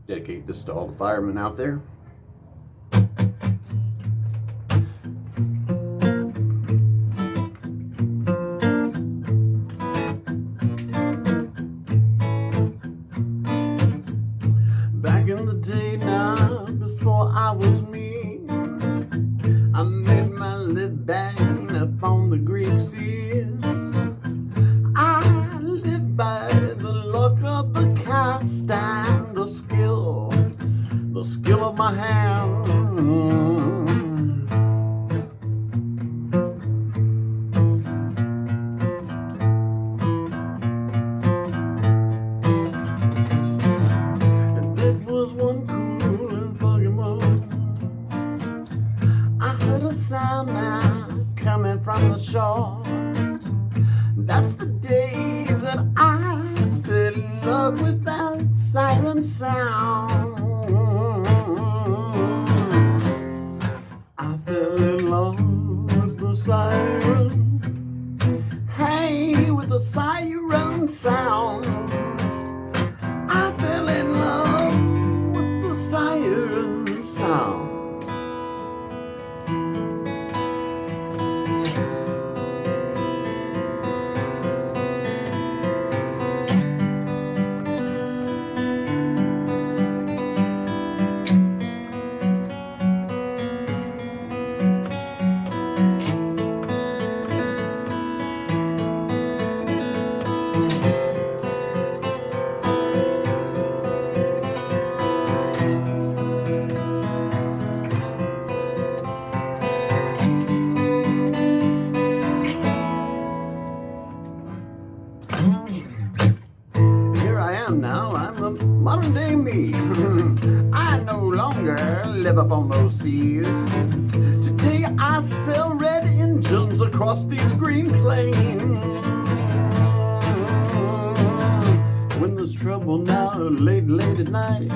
Dedicate this to all the firemen out there. Back in the day now, before I was me, I made my living up on the Greek seas. I lived by the luck of the cast and the skill of my hand. And it was one cool and foggy morning. I heard a sound now coming from the shore. That's the day that I fell in love with that siren sound. I fell in love with the siren. Hey, with the siren sound. I fell in love with the siren sound. Here I am now, I'm the modern day me. I no longer live up on those seas. Today I sail red engines across these green plains. When there's trouble now, late at night,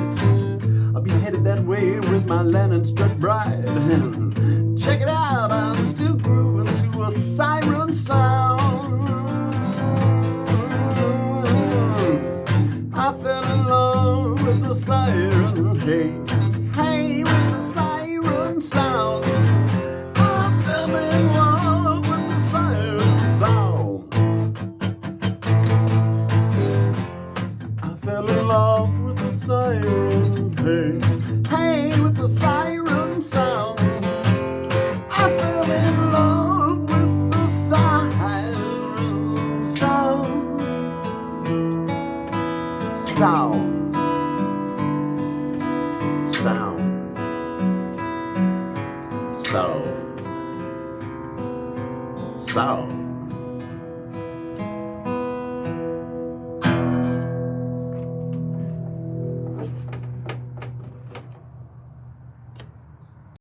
I'll be headed that way with my lantern struck bright. Check it out, I'm still grooving to a siren sound. I fell in love with the siren, hey, hey, with the siren sound. I fell in love with the siren sound. I fell in love with the siren, hey, hey, with the siren sound. I fell in love with the siren sound. Sound, sound, sound, sound.